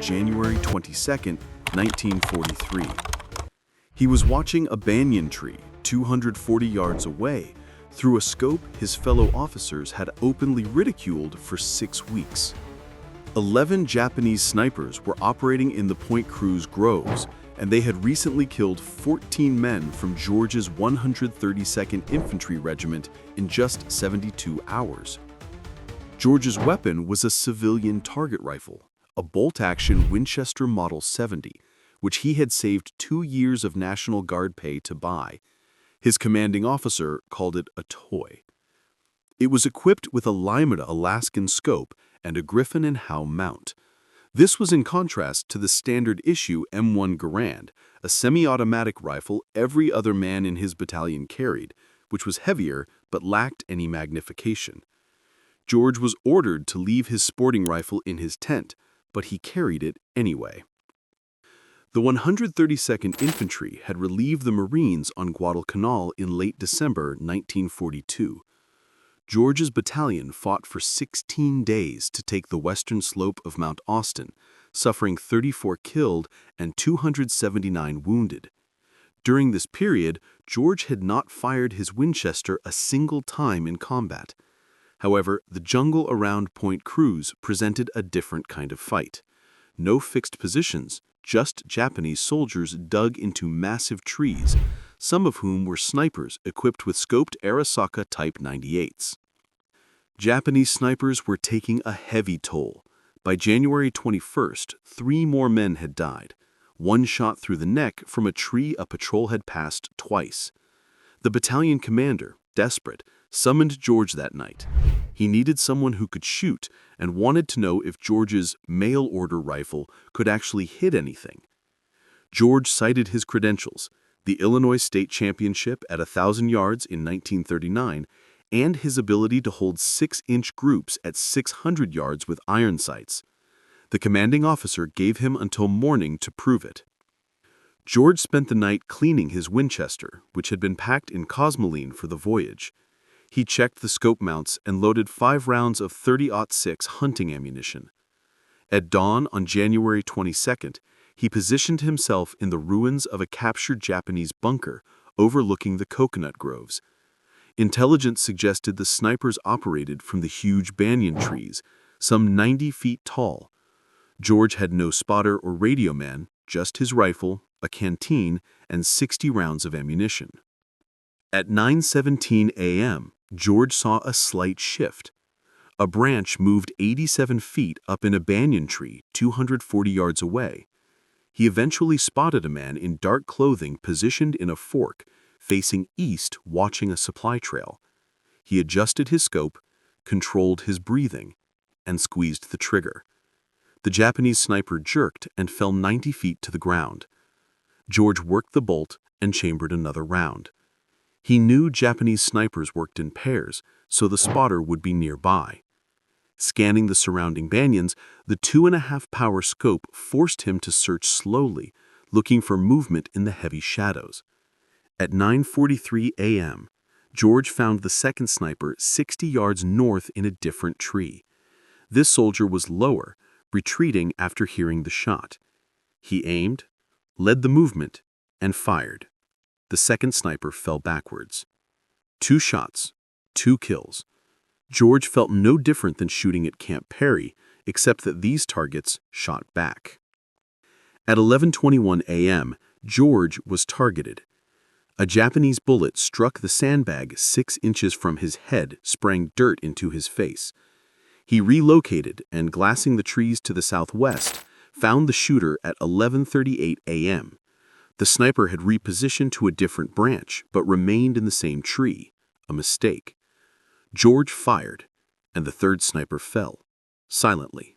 January 22, 1943. He was watching a banyan tree 240 yards away through a scope his fellow officers had openly ridiculed for 6 weeks. 11 Japanese snipers were operating in the Point Cruz groves, and they had recently killed 14 men from George's 132nd Infantry Regiment in just 72 hours. George's weapon was a civilian target rifle, a bolt-action Winchester Model 70, which he had saved 2 years of National Guard pay to buy. His commanding officer called it a toy. It was equipped with a Lyman Alaskan scope and a Griffin and Howe mount. This was in contrast to the standard issue M1 Garand, a semi-automatic rifle every other man in his battalion carried, which was heavier but lacked any magnification. George was ordered to leave his sporting rifle in his tent, but he carried it anyway. The 132nd Infantry had relieved the Marines on Guadalcanal in late December 1942. George's battalion fought for 16 days to take the western slope of Mount Austin, suffering 34 killed and 279 wounded. During this period, George had not fired his Winchester a single time in combat. However, the jungle around Point Cruz presented a different kind of fight. No fixed positions, just Japanese soldiers dug into massive trees, some of whom were snipers equipped with scoped Arisaka Type 98s. Japanese snipers were taking a heavy toll. By January 21st, 3 more men had died, one shot through the neck from a tree a patrol had passed twice. The battalion commander, desperate, summoned George that night. He needed someone who could shoot and wanted to know if George's mail-order rifle could actually hit anything. George cited his credentials, the Illinois State Championship at 1,000 yards in 1939, and his ability to hold 6-inch groups at 600 yards with iron sights. The commanding officer gave him until morning to prove it. George spent the night cleaning his Winchester, which had been packed in cosmoline for the voyage. He checked the scope mounts and loaded 5 rounds of .30-06 hunting ammunition. At dawn on January 22nd, he positioned himself in the ruins of a captured Japanese bunker overlooking the coconut groves. Intelligence suggested the snipers operated from the huge banyan trees, some 90 feet tall. George had no spotter or radio man, just his rifle, a canteen, and 60 rounds of ammunition. At 9:17 a.m., George saw a slight shift. A branch moved 87 feet up in a banyan tree 240 yards away. He eventually spotted a man in dark clothing positioned in a fork, facing east watching a supply trail. He adjusted his scope, controlled his breathing, and squeezed the trigger. The Japanese sniper jerked and fell 90 feet to the ground. George worked the bolt and chambered another round. He knew Japanese snipers worked in pairs, so the spotter would be nearby. Scanning the surrounding banyans, the 2.5-power scope forced him to search slowly, looking for movement in the heavy shadows. At 9:43 a.m., George found the second sniper 60 yards north in a different tree. This soldier was lower, retreating after hearing the shot. He aimed, led the movement, and fired. The second sniper fell backwards. 2 shots, 2 kills. George felt no different than shooting at Camp Perry, except that these targets shot back. At 11:21 a.m., George was targeted. A Japanese bullet struck the sandbag 6 inches from his head, spraying dirt into his face. He relocated and, glassing the trees to the southwest, found the shooter at 11:38 a.m. The sniper had repositioned to a different branch, but remained in the same tree. A mistake. George fired, and the third sniper fell, silently.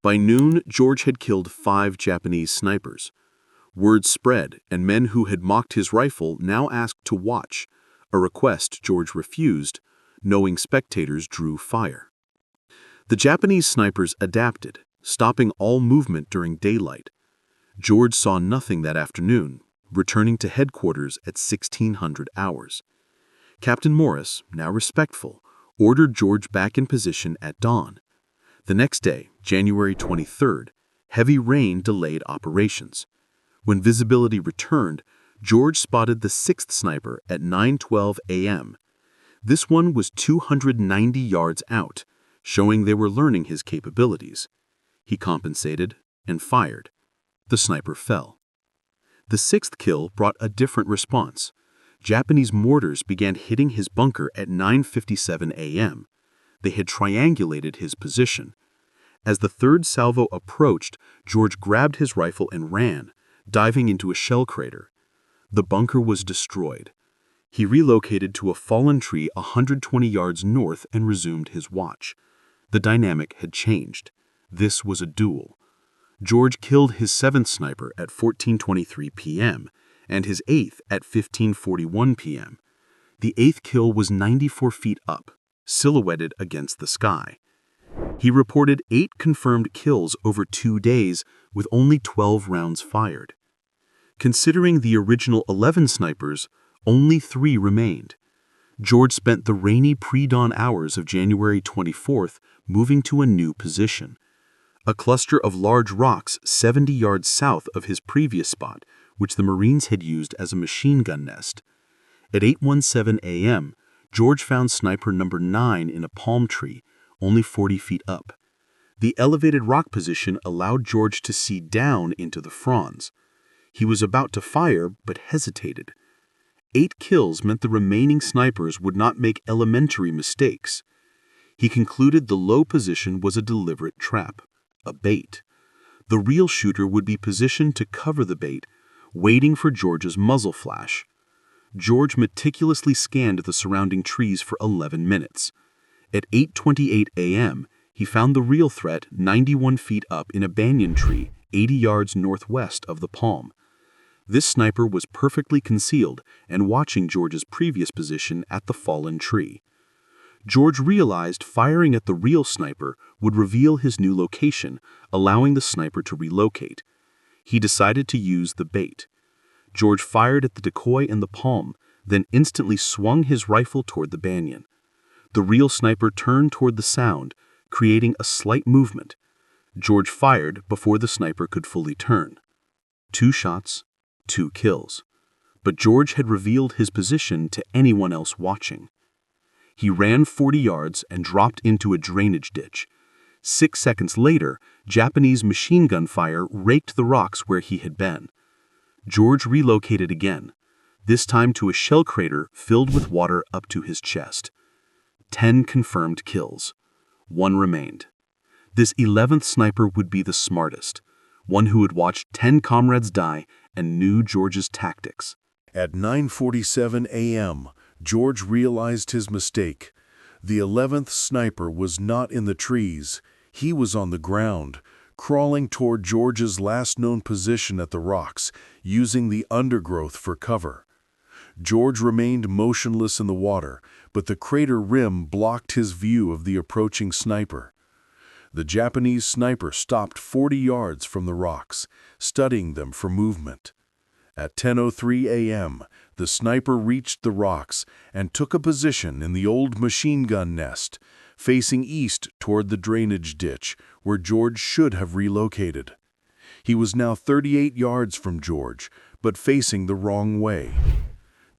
By noon, George had killed 5 Japanese snipers. Word spread, and men who had mocked his rifle now asked to watch, a request George refused, knowing spectators drew fire. The Japanese snipers adapted, stopping all movement during daylight. George saw nothing that afternoon, returning to headquarters at 1600 hours. Captain Morris, now respectful, ordered George back in position at dawn. The next day, January 23rd, Heavy rain delayed operations. When visibility returned, George spotted the sixth sniper at 9:12 a.m. This one was 290 yards out, showing they were learning his capabilities. He compensated and fired. The sniper fell. The sixth kill brought a different response. Japanese mortars began hitting his bunker at 9:57 a.m. They had triangulated his position. As the third salvo approached, George grabbed his rifle and ran, diving into a shell crater. The bunker was destroyed. He relocated to a fallen tree 120 yards north and resumed his watch. The dynamic had changed. This was a duel. George killed his seventh sniper at 14:23 p.m. and his eighth at 15:41 p.m. The eighth kill was 94 feet up, silhouetted against the sky. He reported 8 confirmed kills over 2 days with only 12 rounds fired. Considering the original 11 snipers, only 3 remained. George spent the rainy pre-dawn hours of January 24th moving to a new position. A cluster of large rocks 70 yards south of his previous spot, which the Marines had used as a machine gun nest. At 8:17 a.m., George found sniper number 9 in a palm tree, only 40 feet up. The elevated rock position allowed George to see down into the fronds. He was about to fire, but hesitated. 8 kills meant the remaining snipers would not make elementary mistakes. He concluded the low position was a deliberate trap, a bait. The real shooter would be positioned to cover the bait, waiting for George's muzzle flash. George meticulously scanned the surrounding trees for 11 minutes. At 8:28 a.m., he found the real threat 91 feet up in a banyan tree 80 yards northwest of the palm. This sniper was perfectly concealed and watching George's previous position at the fallen tree. George realized firing at the real sniper would reveal his new location, allowing the sniper to relocate. He decided to use the bait. George fired at the decoy in the palm, then instantly swung his rifle toward the banyan. The real sniper turned toward the sound, creating a slight movement. George fired before the sniper could fully turn. 2 shots, 2 kills. But George had revealed his position to anyone else watching. He ran 40 yards and dropped into a drainage ditch. 6 seconds later, Japanese machine gun fire raked the rocks where he had been. George relocated again, this time to a shell crater filled with water up to his chest. 10 confirmed kills. 1 remained. This 11th sniper would be the smartest, one who had watched 10 comrades die and knew George's tactics. At 9:47 a.m., George realized his mistake. The 11th sniper was not in the trees. He was on the ground, crawling toward George's last known position at the rocks, using the undergrowth for cover. George remained motionless in the water, but the crater rim blocked his view of the approaching sniper. The Japanese sniper stopped 40 yards from the rocks, studying them for movement. At 10:03 a.m., the sniper reached the rocks and took a position in the old machine gun nest, facing east toward the drainage ditch where George should have relocated. He was now 38 yards from George, but facing the wrong way.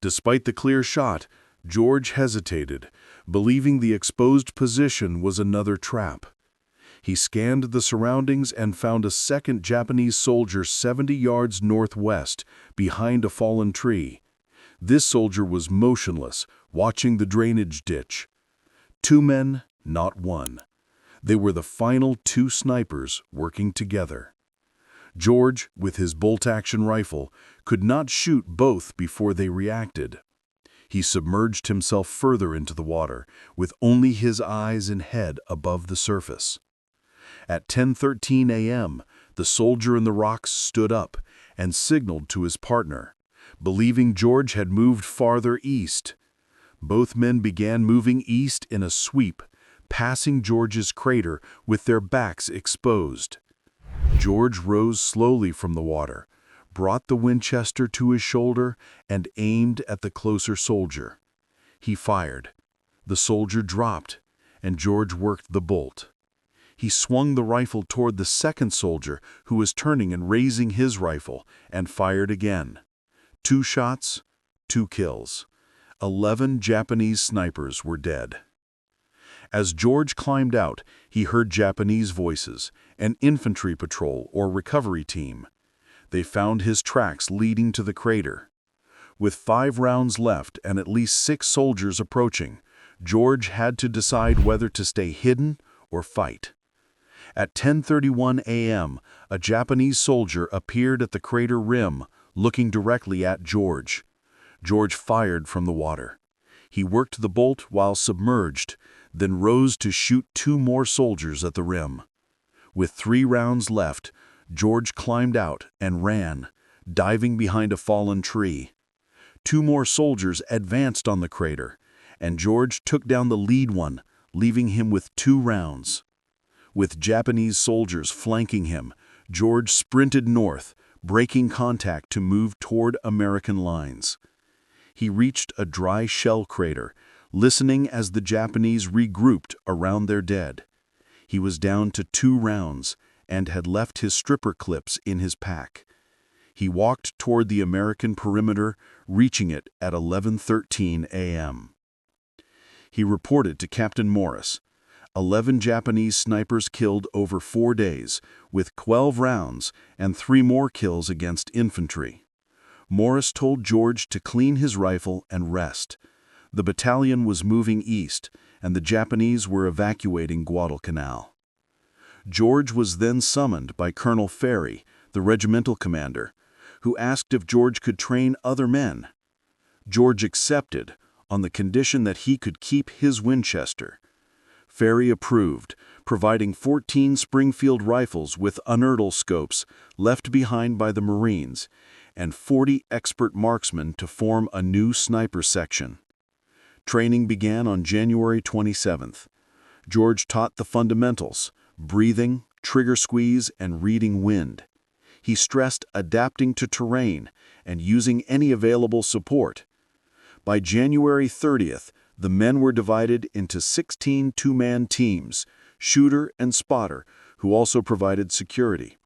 Despite the clear shot, George hesitated, believing the exposed position was another trap. He scanned the surroundings and found a second Japanese soldier 70 yards northwest, behind a fallen tree. This soldier was motionless, watching the drainage ditch. 2 men, not 1. They were the final 2 snipers working together. George, with his bolt-action rifle, could not shoot both before they reacted. He submerged himself further into the water, with only his eyes and head above the surface. At 10:13 a.m., the soldier in the rocks stood up and signaled to his partner, believing George had moved farther east. Both men began moving east in a sweep, passing George's crater with their backs exposed. George rose slowly from the water, brought the Winchester to his shoulder, and aimed at the closer soldier. He fired. The soldier dropped, and George worked the bolt. He swung the rifle toward the second soldier, who was turning and raising his rifle, and fired again. 2 shots, 2 kills. 11 Japanese snipers were dead. As George climbed out, he heard Japanese voices, an infantry patrol or recovery team. They found his tracks leading to the crater. With 5 rounds left and at least 6 soldiers approaching, George had to decide whether to stay hidden or fight. At 10:31 a.m., a Japanese soldier appeared at the crater rim, looking directly at George. George fired from the water. He worked the bolt while submerged, then rose to shoot 2 more soldiers at the rim. With 3 rounds left, George climbed out and ran, diving behind a fallen tree. 2 more soldiers advanced on the crater, and George took down the lead one, leaving him with 2 rounds. With Japanese soldiers flanking him, George sprinted north, breaking contact to move toward American lines. He reached a dry shell crater, listening as the Japanese regrouped around their dead. He was down to 2 rounds and had left his stripper clips in his pack. He walked toward the American perimeter, reaching it at 11:13 a.m. He reported to Captain Morris, 11 Japanese snipers killed over 4 days, with 12 rounds and 3 more kills against infantry. Morris told George to clean his rifle and rest. The battalion was moving east, and the Japanese were evacuating Guadalcanal. George was then summoned by Colonel Ferry, the regimental commander, who asked if George could train other men. George accepted, on the condition that he could keep his Winchester. Ferry approved, providing 14 Springfield rifles with unertl scopes left behind by the Marines, and 40 expert marksmen to form a new sniper section. Training began on January 27th. George taught the fundamentals: breathing, trigger squeeze, and reading wind. He stressed adapting to terrain and using any available support. By January 30th, the men were divided into 16 two-man teams, shooter and spotter, who also provided security.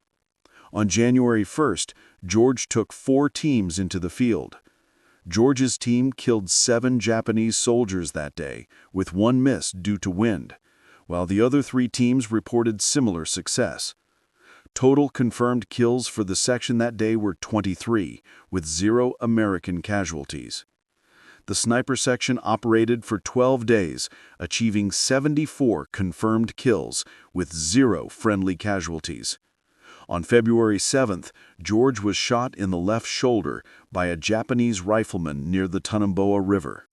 On January 1st, George took 4 teams into the field. George's team killed 7 Japanese soldiers that day, with 1 miss due to wind, while the other 3 teams reported similar success. Total confirmed kills for the section that day were 23, with 0 American casualties. The sniper section operated for 12 days, achieving 74 confirmed kills, with 0 friendly casualties. On February 7th, George was shot in the left shoulder by a Japanese rifleman near the Tunumboa River.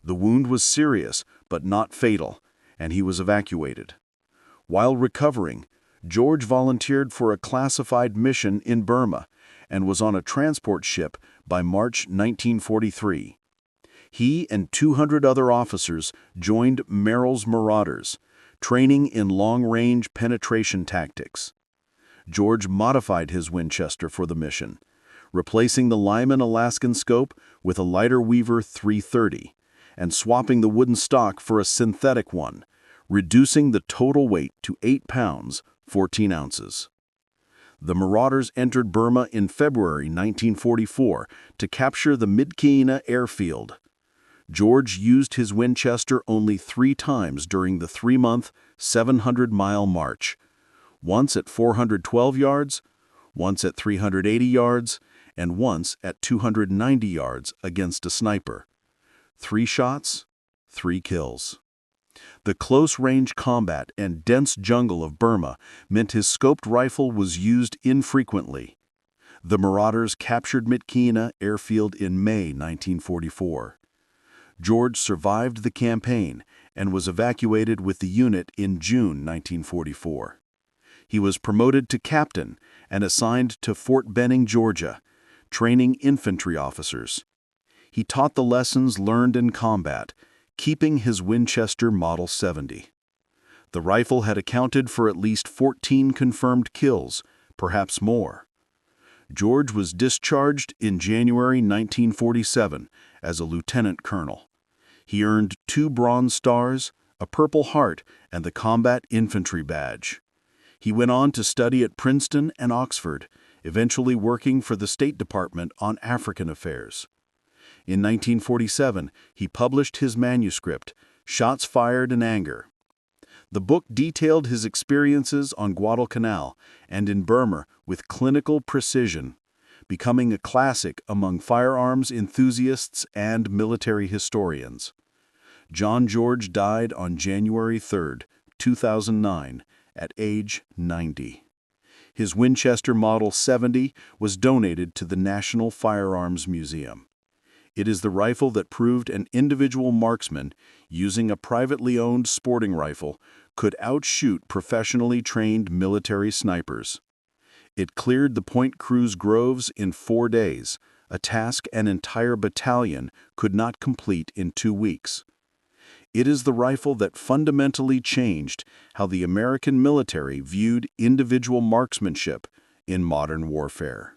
The wound was serious, but not fatal, and he was evacuated. While recovering, George volunteered for a classified mission in Burma and was on a transport ship by March 1943. He and 200 other officers joined Merrill's Marauders, training in long-range penetration tactics. George modified his Winchester for the mission, replacing the Lyman Alaskan scope with a lighter Weaver 330, and swapping the wooden stock for a synthetic one, reducing the total weight to 8 pounds, 14 ounces. The Marauders entered Burma in February 1944 to capture the Midkiina airfield. George used his Winchester only 3 times during the 3-month, 700-mile march, once at 412 yards, once at 380 yards, and once at 290 yards against a sniper. 3 shots, 3 kills. The close-range combat and dense jungle of Burma meant his scoped rifle was used infrequently. The Marauders captured Midkiina airfield in May 1944. George survived the campaign and was evacuated with the unit in June 1944. He was promoted to captain and assigned to Fort Benning, Georgia, training infantry officers. He taught the lessons learned in combat, keeping his Winchester Model 70. The rifle had accounted for at least 14 confirmed kills, perhaps more. George was discharged in January 1947 as a lieutenant colonel. He earned 2 Bronze Stars, a Purple Heart, and the Combat Infantry Badge. He went on to study at Princeton and Oxford, eventually working for the State Department on African affairs. In 1947, he published his manuscript, Shots Fired in Anger. The book detailed his experiences on Guadalcanal and in Burma with clinical precision, becoming a classic among firearms enthusiasts and military historians. John George died on January 3, 2009, at age 90. His Winchester Model 70 was donated to the National Firearms Museum. It is the rifle that proved an individual marksman, using a privately owned sporting rifle, could outshoot professionally trained military snipers. It cleared the Point Cruz groves in 4 days, a task an entire battalion could not complete in 2 weeks. It is the rifle that fundamentally changed how the American military viewed individual marksmanship in modern warfare.